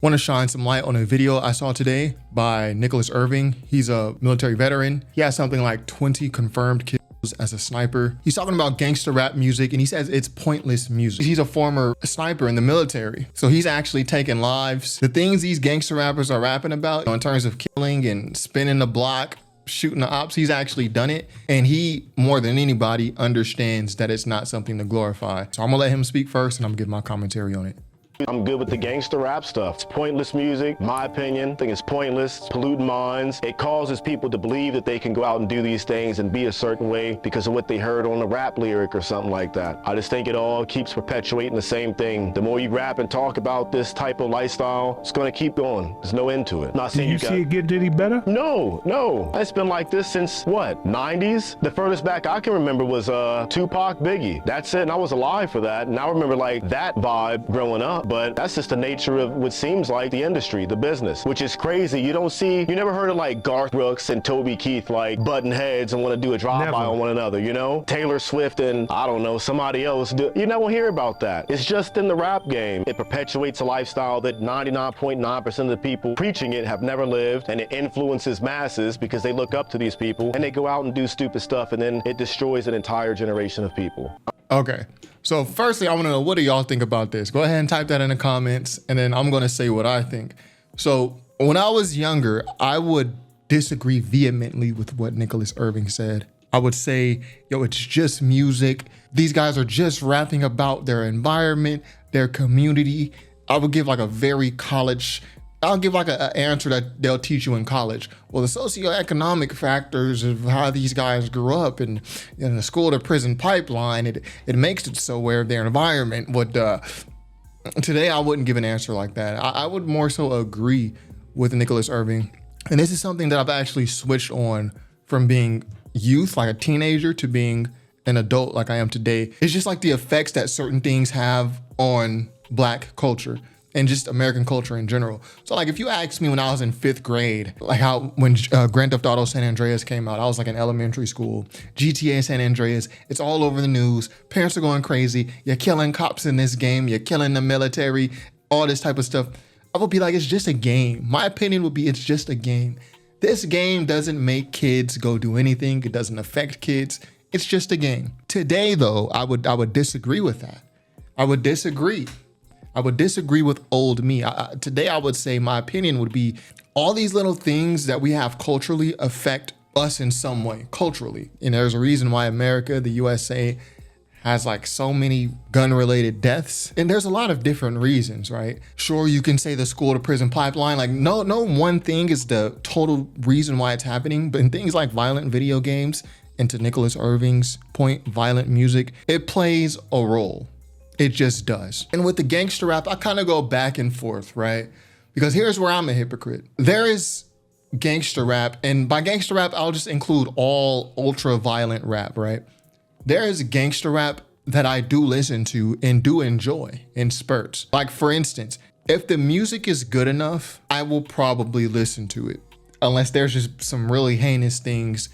Want to shine some light on a video I saw today by Nicholas Irving. He's a military veteran. He has something like 20 confirmed kills as a sniper. He's talking about gangster rap music and he says it's pointless music. He's a former sniper in the military. So he's actually taking lives. The things these gangster rappers are rapping about in terms of killing and spinning the block, shooting the ops, he's actually done it. And he, more than anybody, understands that it's not something to glorify. So I'm gonna let him speak first and I'm gonna give my commentary on it. I'm good with the gangster rap stuff. It's pointless music, my opinion. I think it's pointless, it's polluting minds. It causes people to believe that they can go out and do these things and be a certain way because of what they heard on a rap lyric or something like that. I just think it all keeps perpetuating the same thing. The more you rap and talk about this type of lifestyle, it's gonna keep going. There's no end to it. Not saying Did you see it get any better? No. It's been like this since, what, 90s? The furthest back I can remember was Tupac, Biggie. That's it, and I was alive for that. And I remember like that vibe growing up. But that's just the nature of what seems like the industry, the business, which is crazy. You never heard of like Garth Brooks and Toby Keith like butting heads and want to do a drive-by on one another, you know? Taylor Swift and, I don't know, somebody else. You never hear about that. It's just in the rap game. It perpetuates a lifestyle that 99.9% of the people preaching it have never lived, and it influences masses because they look up to these people and they go out and do stupid stuff, and then it destroys an entire generation of people. Okay, so firstly, I want to know, what do y'all think about this? Go ahead and type that in the comments, and then I'm going to say what I think. So when I was younger, I would disagree vehemently with what Nicholas Irving said. I would say, yo, it's just music. These guys are just rapping about their environment, their community. I would give like a very I'll give like an answer that they'll teach you in college. Well, the socioeconomic factors of how these guys grew up and in the school to prison pipeline, it makes it so where their environment would, today I wouldn't give an answer like that. I would more so agree with Nicholas Irving. And this is something that I've actually switched on from being youth, like a teenager, to being an adult like I am today. It's just like the effects that certain things have on Black culture and just American culture in general. So like if you asked me when I was in 5th grade, like when Grand Theft Auto San Andreas came out, I was like in elementary school, GTA San Andreas, it's all over the news. Parents are going crazy. You're killing cops in this game. You're killing the military, all this type of stuff. I would be like, it's just a game. My opinion would be, it's just a game. This game doesn't make kids go do anything. It doesn't affect kids. It's just a game. Today though, I would disagree with that. I would disagree with old me. Today, I would say my opinion would be all these little things that we have culturally affect us in some way, culturally. And there's a reason why America, the USA, has like so many gun-related deaths. And there's a lot of different reasons, right? Sure, you can say the school to prison pipeline, like no one thing is the total reason why it's happening, but in things like violent video games, and to Nicholas Irving's point, violent music, it plays a role. It just does. And with the gangster rap, I kind of go back and forth, right? Because here's where I'm a hypocrite. There is gangster rap, and by gangster rap, I'll just include all ultra violent rap, right? There is gangster rap that I do listen to and do enjoy in spurts. Like for instance, if the music is good enough, I will probably listen to it, unless there's just some really heinous things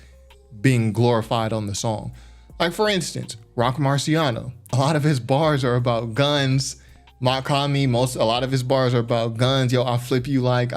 being glorified on the song. Like for instance, Rock Marciano. A lot of his bars are about guns. Makami, a lot of his bars are about guns. Yo, I'll flip you like.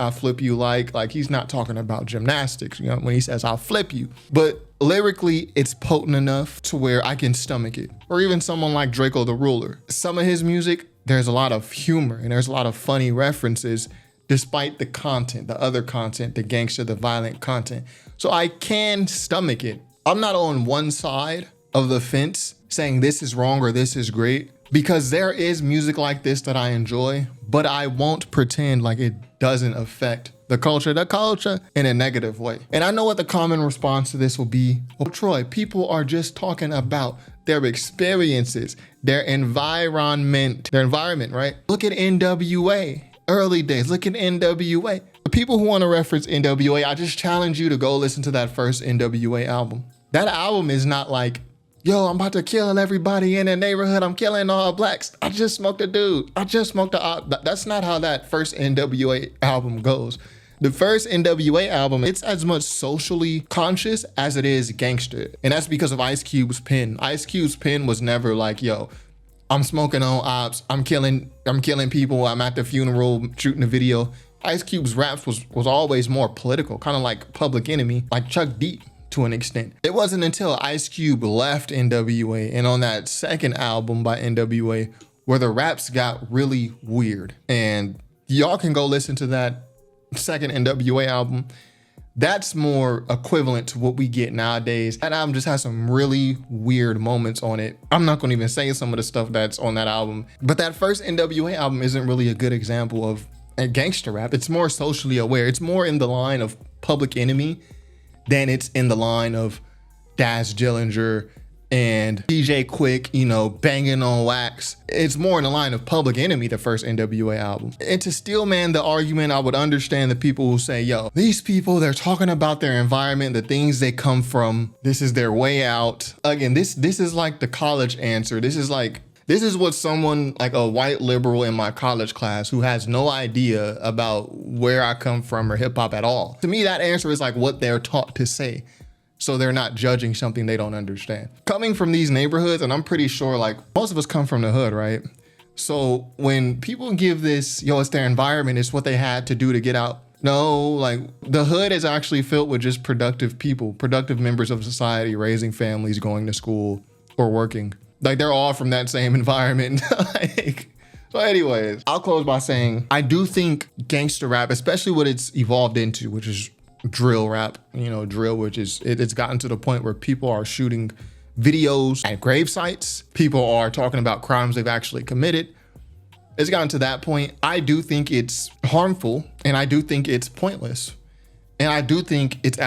Like he's not talking about gymnastics, you know, when he says I'll flip you. But lyrically, it's potent enough to where I can stomach it. Or even someone like Draco the Ruler. Some of his music, there's a lot of humor and there's a lot of funny references despite the content, the other content, the gangster, the violent content. So I can stomach it. I'm not on one side of the fence saying this is wrong or this is great, because there is music like this that I enjoy, but I won't pretend like it doesn't affect the culture in a negative way. And I know what the common response to this will be. Well, Troy, people are just talking about their experiences, their environment, right? Look at NWA, early days, look at NWA. The people who want to reference NWA, I just challenge you to go listen to that first NWA album. That album is not like, yo, I'm about to kill everybody in the neighborhood. I'm killing all blacks. I just smoked a dude. That's not how that first NWA album goes. The first NWA album, it's as much socially conscious as it is gangster. And that's because of Ice Cube's pen. Ice Cube's pen was never like, yo, I'm smoking on ops. I'm killing people. I'm at the funeral shooting a video. Ice Cube's raps was always more political, kind of like Public Enemy, like Chuck D to an extent. It wasn't until Ice Cube left NWA and on that second album by NWA where the raps got really weird. And y'all can go listen to that second NWA album. That's more equivalent to what we get nowadays. That album just has some really weird moments on it. I'm not gonna even say some of the stuff that's on that album, but that first NWA album isn't really a good example of a gangster rap. It's more socially aware. It's more in the line of Public Enemy than it's in the line of Daz Dillinger and DJ Quick, you know, banging on wax. It's more in the line of Public Enemy, the first NWA album. And to still man the argument, I would understand the people who say, yo, these people, they're talking about their environment, the things they come from. This is their way out. Again, this is like the college answer. This is what someone like a white liberal in my college class who has no idea about where I come from or hip hop at all. To me, that answer is like what they're taught to say. So they're not judging something they don't understand. Coming from these neighborhoods, and I'm pretty sure like most of us come from the hood, right? So when people give this, yo, it's their environment, it's what they had to do to get out. No, like the hood is actually filled with just productive people, productive members of society, raising families, going to school or working. Like they're all from that same environment. So anyways, I'll close by saying, I do think gangster rap, especially what it's evolved into, which is drill rap, you know, drill, which is, it's gotten to the point where people are shooting videos at grave sites. People are talking about crimes they've actually committed. It's gotten to that point. I do think it's harmful and I do think it's pointless. And I do think it's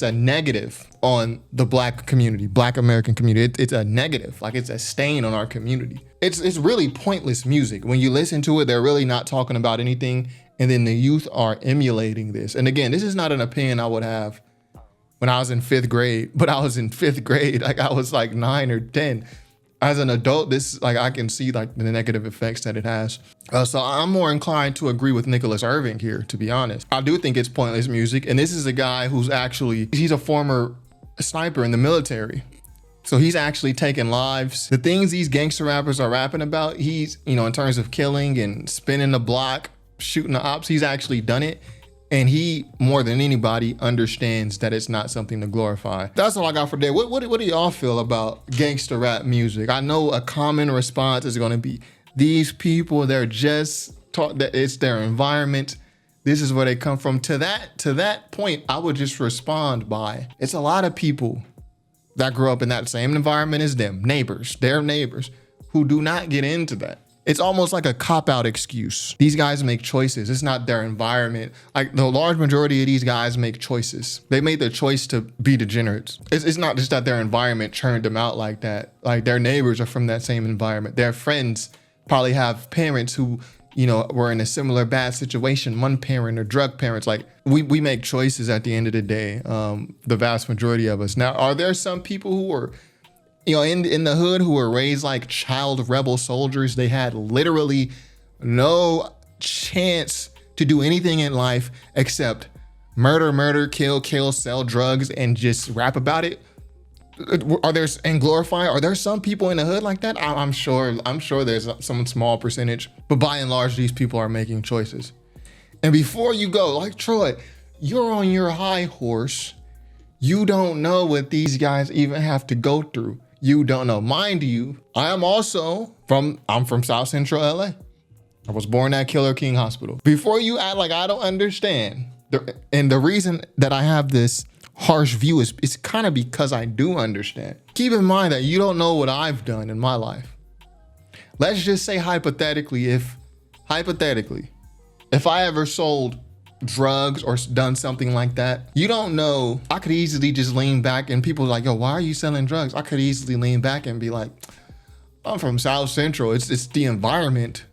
a negative on the Black community, Black American community. It's a negative, like it's a stain on our community. It's really pointless music. When you listen to it, they're really not talking about anything. And then the youth are emulating this. And again, this is not an opinion I would have when I was in 5th grade, but I was in 5th grade, like I was like 9 or 10. As an adult, this, like I can see like the negative effects that it has. So I'm more inclined to agree with Nicholas Irving here, to be honest. I do think it's pointless music. And this is a guy who's he's a former sniper in the military. So he's actually taken lives. The things these gangster rappers are rapping about, he's, you know, in terms of killing and spinning the block, shooting the ops, he's actually done it. And he, more than anybody, understands that it's not something to glorify. That's all I got for today. What do y'all feel about gangster rap music? I know a common response is gonna be, these people, they're just taught that it's their environment. This is where they come from. To that point, I would just respond by, it's a lot of people that grew up in that same environment as them, their neighbors, who do not get into that. It's almost like a cop-out excuse. These guys make choices. It's not their environment. Like the large majority of these guys make choices. They made the choice to be degenerates. It's not just that their environment churned them out like that. Like their neighbors are from that same environment. Their friends probably have parents who, you know, were in a similar bad situation. One parent or drug parents. Like we make choices at the end of the day. The vast majority of us. Now, are there some people who are, you know, in the hood who were raised like child rebel soldiers? They had literally no chance to do anything in life except murder, kill, sell drugs, and just rap about it. And glorify? Are there some people in the hood like that? I'm sure there's some small percentage, but by and large, these people are making choices. And before you go, like Troy, you're on your high horse. You don't know what these guys even have to go through. You don't know. Mind you, I'm from South Central LA. I was born at Killer King Hospital. Before you act like I don't understand, and the reason that I have this harsh view is kind of because I do understand. Keep in mind that you don't know what I've done in my life. Let's just say hypothetically, if I ever sold drugs or done something like that, you don't know. I could easily just lean back and people are like, yo, why are you selling drugs? I could easily lean back and be like, I'm from South Central. It's the environment.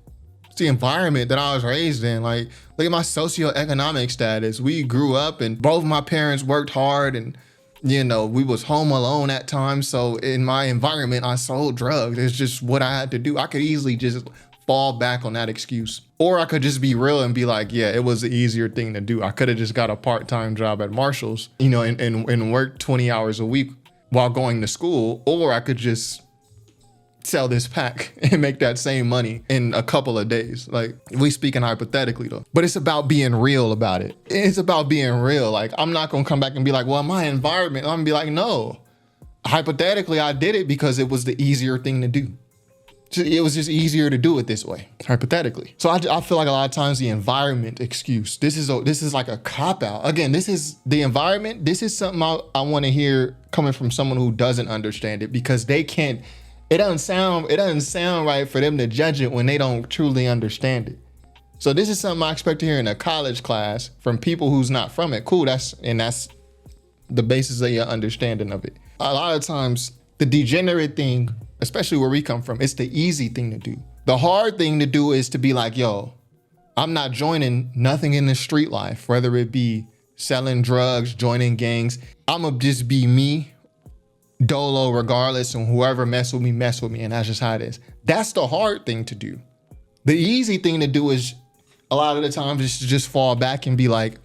It's the environment that I was raised in. Like, look at my socioeconomic status. We grew up and both my parents worked hard and, you know, we was home alone at times. So in my environment, I sold drugs. It's just what I had to do. I could easily just fall back on that excuse. Or I could just be real and be like, yeah, it was the easier thing to do. I could have just got a part-time job at Marshall's, you know, and worked 20 hours a week while going to school. Or I could just sell this pack and make that same money in a couple of days. Like, we speaking hypothetically though, but it's about being real about it. It's about being real. Like, I'm not gonna come back and be like, well, my environment, I'm gonna be like, no, hypothetically, I did it because it was the easier thing to do. It was just easier to do it this way, hypothetically. So I feel like a lot of times the environment excuse, this is like a cop-out. Again, this is the environment. This is something I want to hear coming from someone who doesn't understand it, because they can't, it doesn't sound right for them to judge it when they don't truly understand it. So this is something I expect to hear in a college class from people who's not from it. Cool, that's the basis of your understanding of it. A lot of times the degenerate thing, especially where we come from, it's the easy thing to do. The hard thing to do is to be like, yo, I'm not joining nothing in the street life, whether it be selling drugs, joining gangs. I'ma just be me, dolo regardless, and whoever mess with me, and that's just how it is. That's the hard thing to do. The easy thing to do is a lot of the times is to just fall back and be like,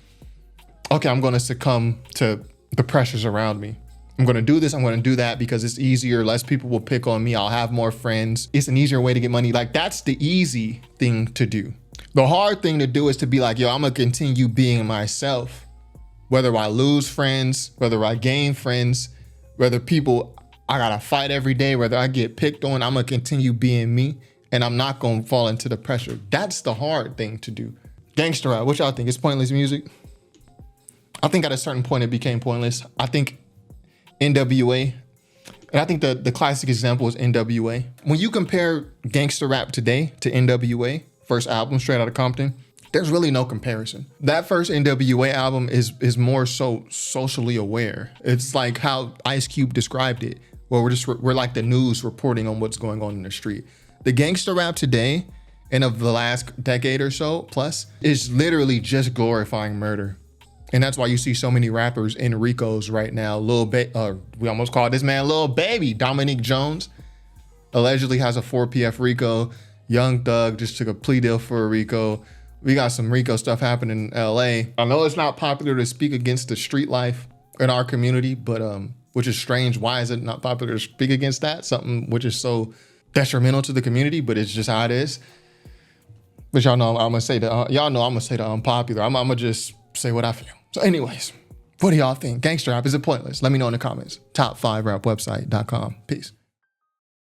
okay, I'm gonna succumb to the pressures around me. I'm gonna do this, I'm gonna do that because it's easier, less people will pick on me, I'll have more friends. It's an easier way to get money. Like, that's the easy thing to do. The hard thing to do is to be like, yo, I'm gonna continue being myself. Whether I lose friends, whether I gain friends, whether I gotta fight every day, whether I get picked on, I'm gonna continue being me, and I'm not gonna fall into the pressure. That's the hard thing to do. Gangster rap, what y'all think? It's pointless music? I think at a certain point it became pointless. I think NWA, and I think the classic example is NWA. When you compare gangster rap today to NWA, first album, Straight Outta Compton, there's really no comparison. That first NWA album is more so socially aware. It's like how Ice Cube described it, where we're like the news reporting on what's going on in the street. The gangster rap today, and of the last decade or so plus, is literally just glorifying murder. And that's why you see so many rappers in Ricos right now. We almost called this man Lil Baby. Dominique Jones allegedly has a 4 PF Rico. Young Thug just took a plea deal for a Rico. We got some Rico stuff happening in LA. I know it's not popular to speak against the street life in our community, but which is strange. Why is it not popular to speak against that? Something which is so detrimental to the community, but it's just how it is. But y'all know I'm gonna say the unpopular. I'm gonna just say what I feel. So anyways, what do y'all think? Gangster rap, is it pointless? Let me know in the comments. Top5rapwebsite.com. Peace.